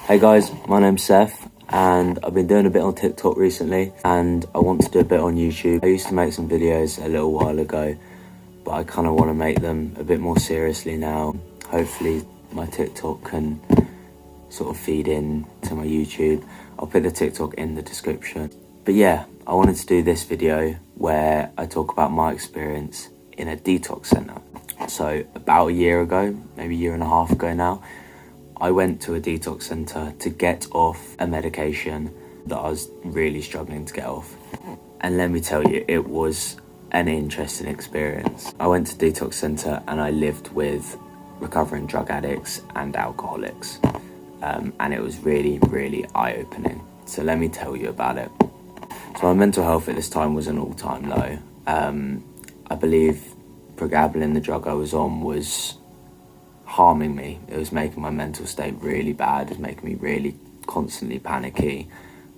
Hey guys, my name's Seth and I've been doing a bit on TikTok recently and I want to do a bit on YouTube. I used to make some videos a little while ago, but I kind of want to make them a bit more seriously now. Hopefully my TikTok can sort of feed in to my YouTube. I'll put the TikTok in the description. But yeah, I wanted to do this video where I talk about my experience in a detox centre. So about a year ago, maybe a year and a half ago now, I went to a detox centre to get off a medication that I was really struggling to get off. And let me tell you, it was an interesting experience. I went to detox centre and I lived with recovering drug addicts and alcoholics. And it was really, really eye-opening. So let me tell you about it. So my mental health at this time was an all-time low. I believe pregabalin, the drug I was on, was harming me. It was making my mental state really bad. It was making me really constantly panicky.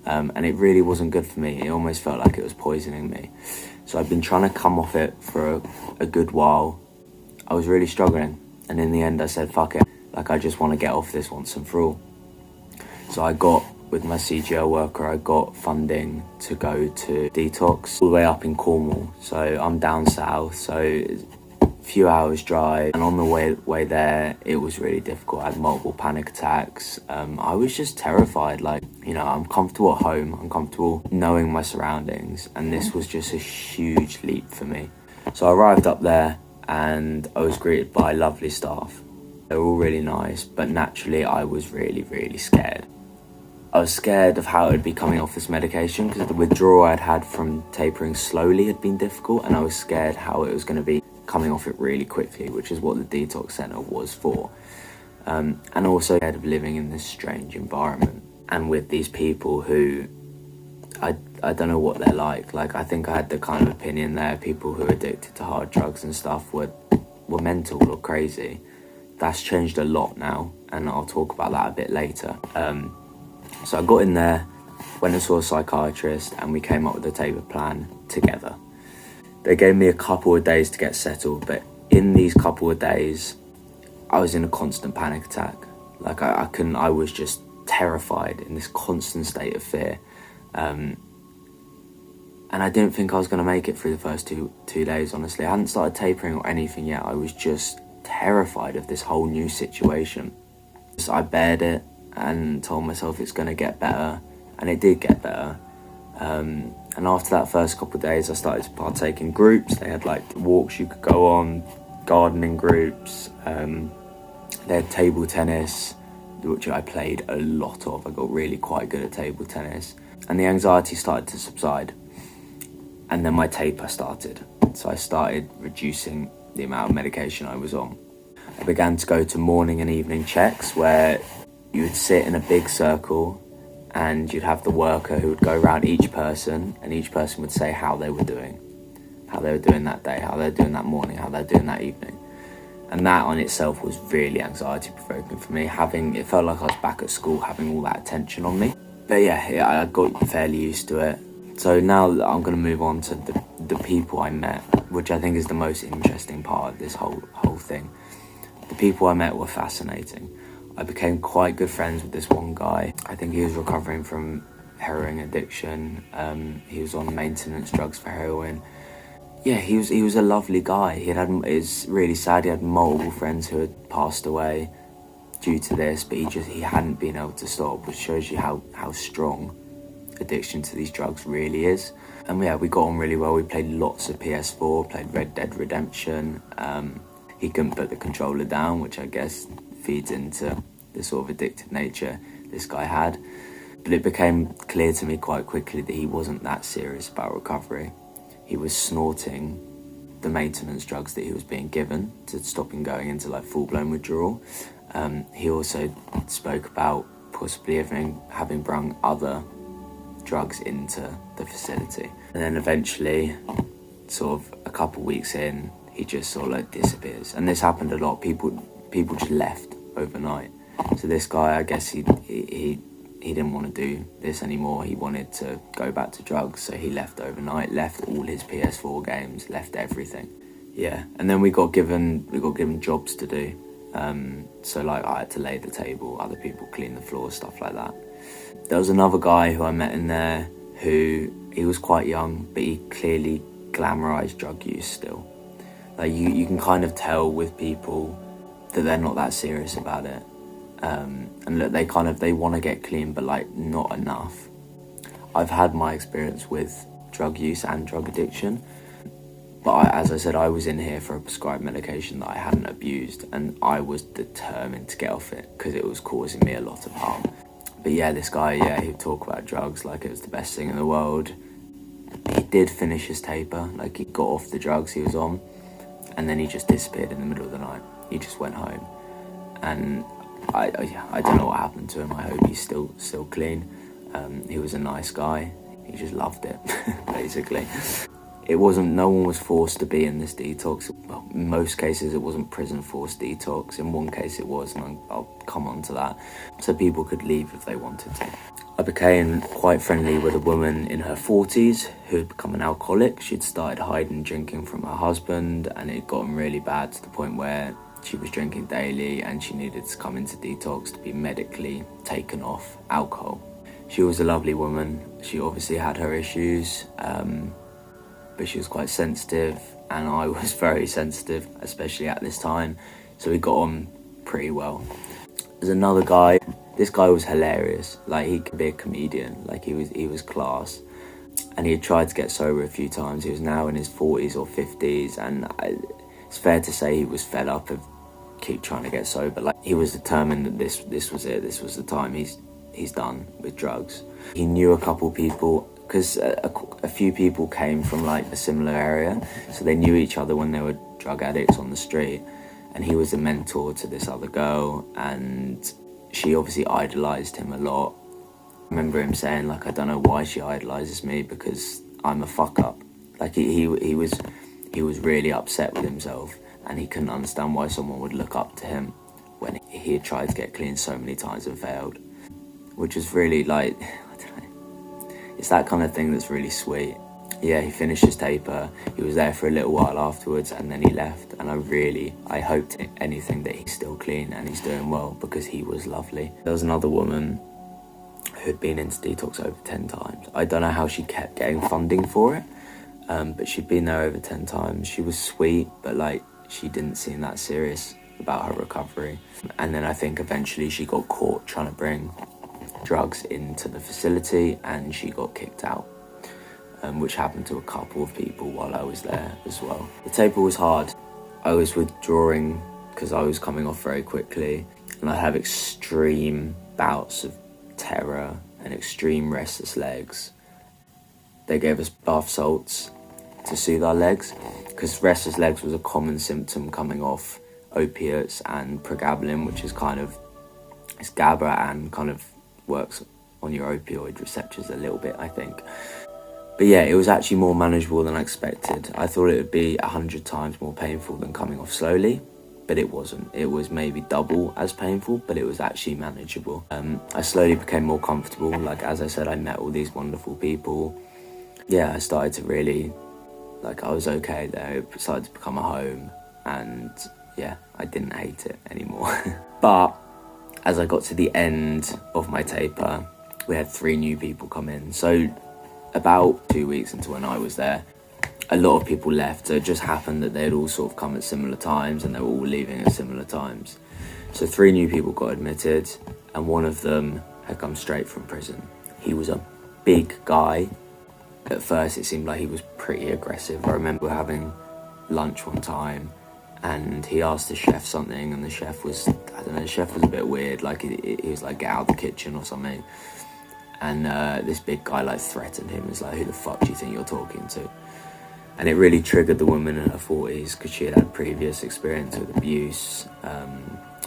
And it really wasn't good for me. It almost felt like it was poisoning me. So I've been trying to come off it for a good while. I was really struggling. And in the end I said, fuck it. Like, I just want to get off this once and for all. So I got, with my CGL worker, I got funding to go to detox all the way up in Cornwall. So I'm down south, so a few hours drive, and on the way there it was really difficult. I had multiple panic attacks. I was just terrified. Like, you know, I'm comfortable at home, I'm comfortable knowing my surroundings, and this was just a huge leap for me. So I arrived up there and I was greeted by lovely staff. They were all really nice, but naturally I was really, really scared. I was scared of how it would be coming off this medication, because the withdrawal I'd had from tapering slowly had been difficult, and I was scared how it was going to be coming off it really quickly, which is what the detox centre was for. And also scared of living in this strange environment and with these people who I don't know what they're like. Like, I think I had the kind of opinion there, people who are addicted to hard drugs and stuff were mental or crazy. That's changed a lot now, and I'll talk about that a bit later. So I got in there, went and saw a psychiatrist, and we came up with a taper plan together. They gave me a couple of days to get settled, but in these couple of days, I was in a constant panic attack. Like, I was just terrified, in this constant state of fear. And I didn't think I was going to make it through the first two days, honestly. I hadn't started tapering or anything yet. I was just terrified of this whole new situation. So I bared it and told myself it's going to get better, and it did get better. And after that first couple of days, I started to partake in groups. They had like walks you could go on, gardening groups, they had table tennis, which I played a lot of. I got really quite good at table tennis, and the anxiety started to subside. And then my taper started. So I started reducing the amount of medication I was on. I began to go to morning and evening checks, where you would sit in a big circle and you'd have the worker who would go around each person, and each person would say how they were doing that day, how they were doing that morning, how they were doing that evening. And that on itself was really anxiety provoking for me. It felt like I was back at school, having all that attention on me. But yeah, I got fairly used to it. So now I'm going to move on to the people I met, which I think is the most interesting part of this whole thing. The people I met were fascinating. I became quite good friends with this one guy. I think he was recovering from heroin addiction. He was on maintenance drugs for heroin. Yeah, he was a lovely guy. It's really sad. He had multiple friends who had passed away due to this, but he hadn't been able to stop, which shows you how strong addiction to these drugs really is. And yeah, we got on really well. We played lots of PS4, played Red Dead Redemption. He couldn't put the controller down, which I guess feeds into the sort of addictive nature this guy had. But it became clear to me quite quickly that he wasn't that serious about recovery. He was snorting the maintenance drugs that he was being given to stop him going into like full-blown withdrawal. He also spoke about possibly having brought other drugs into the facility. And then eventually, sort of a couple weeks in, he just sort of like disappears. And this happened a lot. People just left overnight. So this guy, I guess he didn't want to do this anymore. He wanted to go back to drugs, so he left overnight, left all his PS4 games, left everything. Yeah, and then we got given jobs to do. So like I had to lay the table, other people clean the floor, stuff like that. There was another guy who I met in there who, he was quite young, but he clearly glamorized drug use still. Like you can kind of tell with people that they're not that serious about it. And look, they want to get clean, but like not enough. I've had my experience with drug use and drug addiction, but as I said, I was in here for a prescribed medication that I hadn't abused, and I was determined to get off it because it was causing me a lot of harm. But yeah, this guy, yeah, he'd talk about drugs like it was the best thing in the world. He did finish his taper, like he got off the drugs he was on, and then he just disappeared in the middle of the night. He just went home, and I don't know what happened to him. I hope he's still clean. He was a nice guy. He just loved it, basically. It wasn't, no one was forced to be in this detox. Well, in most cases it wasn't prison forced detox. In one case it was, and I'll come on to that. So people could leave if they wanted to. I became quite friendly with a woman in her 40s who had become an alcoholic. She'd started hiding drinking from her husband, and it had gotten really bad to the point where she was drinking daily and she needed to come into detox to be medically taken off alcohol. She was a lovely woman. She obviously had her issues, but she was quite sensitive, and I was very sensitive, especially at this time, so we got on pretty well. There's another guy. This guy was hilarious. Like, he could be a comedian. Like, he was class, and he had tried to get sober a few times. He was now in his 40s or 50s, and it's fair to say he was fed up of keep trying to get sober. Like, he was determined that this was it. This was the time. He's done with drugs. He knew a couple people, because a few people came from like a similar area, so they knew each other when they were drug addicts on the street, and he was a mentor to this other girl, and she obviously idolized him a lot. I remember him saying, like, I don't know why she idolizes me, because I'm a fuck up. Like, he was really upset with himself, and he couldn't understand why someone would look up to him when he had tried to get clean so many times and failed, which is really, like, I don't know, it's that kind of thing that's really sweet. Yeah, he finished his taper, he was there for a little while afterwards, and then he left, and I hoped anything that he's still clean and he's doing well, because he was lovely. There was another woman who'd been into detox over 10 times. I don't know how she kept getting funding for it, but she'd been there over 10 times. She was sweet, but like, she didn't seem that serious about her recovery. And then I think eventually she got caught trying to bring drugs into the facility, and she got kicked out, which happened to a couple of people while I was there as well. The taper was hard. I was withdrawing because I was coming off very quickly, and I'd have extreme bouts of terror and extreme restless legs. They gave us bath salts to soothe our legs, because restless legs was a common symptom coming off opiates and pregabalin, which is kind of, it's GABA and kind of works on your opioid receptors a little bit, I think. But yeah, it was actually more manageable than I expected. I thought it would be 100 times more painful than coming off slowly, but it wasn't. It was maybe double as painful, but it was actually manageable. I slowly became more comfortable. Like, as I said, I met all these wonderful people. Yeah, I started to really, like, I was okay there. It started to become a home, and yeah, I didn't hate it anymore. But as I got to the end of my taper, we had 3 new people come in. So about 2 weeks into when I was there, a lot of people left. So it just happened that they'd all sort of come at similar times, and they were all leaving at similar times. So 3 new people got admitted, and one of them had come straight from prison. He was a big guy. At first it seemed like he was pretty aggressive. I remember having lunch one time, and he asked the chef something, and the chef was, I don't know, the chef was a bit weird. Like, he was like, get out of the kitchen or something. And this big guy like threatened him. He's like, who the fuck do you think you're talking to? And it really triggered the woman in her 40s, because she had previous experience with abuse,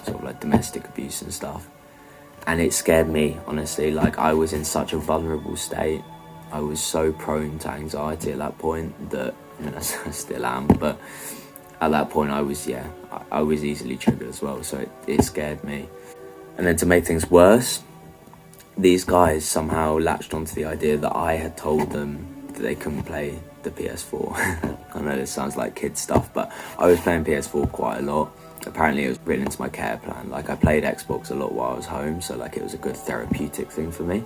sort of like domestic abuse and stuff. And it scared me, honestly. Like, I was in such a vulnerable state. I was so prone to anxiety at that point that, I mean, I still am, but at that point I was easily triggered as well, so it scared me. And then to make things worse, these guys somehow latched onto the idea that I had told them that they couldn't play the PS4. I know this sounds like kid stuff, but I was playing PS4 quite a lot, apparently it was written into my care plan. Like, I played Xbox a lot while I was home, so like it was a good therapeutic thing for me.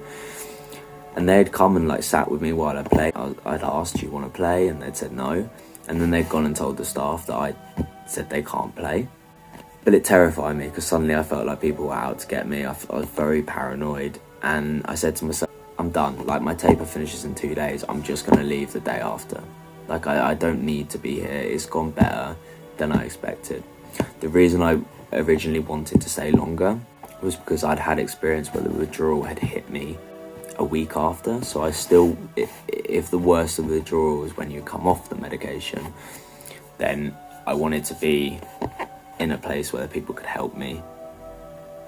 And they'd come and like sat with me while I played. I'd asked, do you want to play? And they'd said no. And then they'd gone and told the staff that I said they can't play. But it terrified me because suddenly I felt like people were out to get me. I was very paranoid, and I said to myself, I'm done. Like, my taper finishes in 2 days. I'm just going to leave the day after. Like, I don't need to be here. It's gone better than I expected. The reason I originally wanted to stay longer was because I'd had experience where the withdrawal had hit me a week after. So I still, if the worst of the withdrawal was when you come off the medication, then I wanted to be in a place where people could help me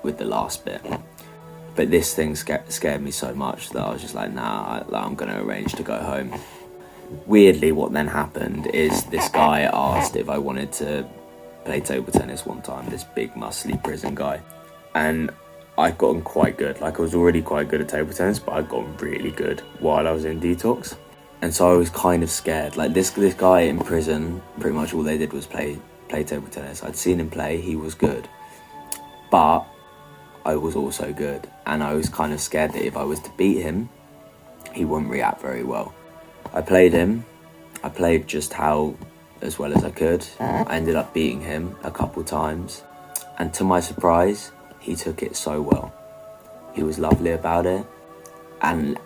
with the last bit. But this thing scared me so much that I was just like, nah, I'm gonna arrange to go home. Weirdly, what then happened is this guy asked if I wanted to play table tennis one time, this big muscly prison guy, and I'd gotten quite good. Like, I was already quite good at table tennis, but I'd gotten really good while I was in detox. And so I was kind of scared. Like, this guy in prison, pretty much all they did was play table tennis. I'd seen him play, he was good, but I was also good, and I was kind of scared that if I was to beat him, he wouldn't react very well. I played him. I played just as well as I could. I ended up beating him a couple times, and to my surprise, he took it so well. He was lovely about it, and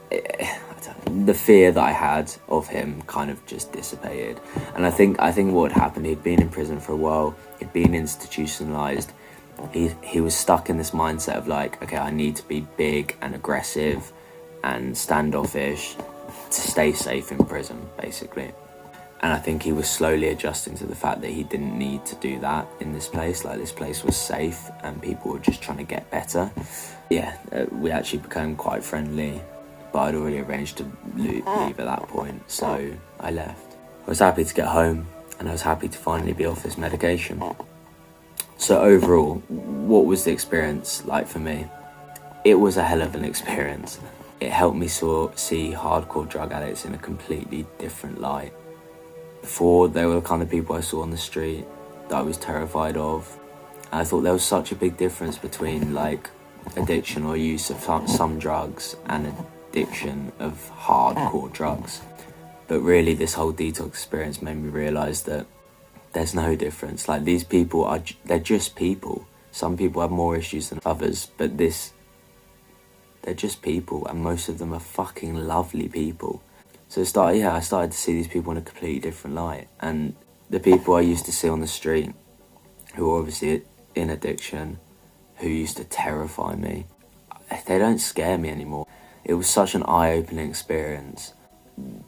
the fear that I had of him kind of just dissipated. And I think what had happened, he'd been in prison for a while, he'd been institutionalized, he was stuck in this mindset of like, okay, I need to be big and aggressive and standoffish to stay safe in prison, basically. And I think he was slowly adjusting to the fact that he didn't need to do that in this place. Like, this place was safe and people were just trying to get better. Yeah, we actually became quite friendly, but I'd already arranged to leave at that point, so I left. I was happy to get home, and I was happy to finally be off this medication. So overall, what was the experience like for me? It was a hell of an experience. It helped me see hardcore drug addicts in a completely different light. Before, they were the kind of people I saw on the street that I was terrified of. And I thought there was such a big difference between like addiction or use of some drugs and addiction of hardcore drugs. But really, this whole detox experience made me realise that there's no difference. Like, these people they're just people. Some people have more issues than others, but they're just people, and most of them are fucking lovely people. So I started to see these people in a completely different light. And the people I used to see on the street, who were obviously in addiction, who used to terrify me, they don't scare me anymore. It was such an eye-opening experience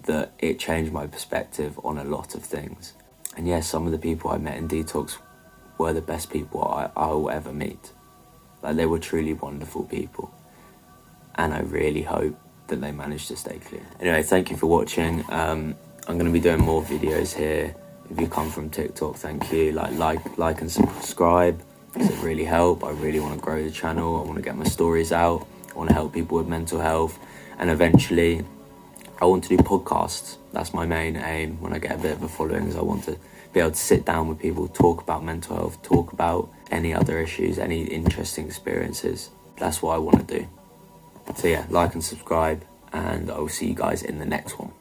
that it changed my perspective on a lot of things. And yes, some of the people I met in detox were the best people I will ever meet. Like, they were truly wonderful people. And I really hope that they managed to stay clear. Anyway, thank you for watching. I'm going to be doing more videos here. If you come from TikTok, thank you. Like and subscribe, because it really helps. I really want to grow the channel. I want to get my stories out. I want to help people with mental health. And eventually, I want to do podcasts. That's my main aim. When I get a bit of a following, is I want to be able to sit down with people, talk about mental health, talk about any other issues, any interesting experiences. That's what I want to do. So yeah, like and subscribe, and I will see you guys in the next one.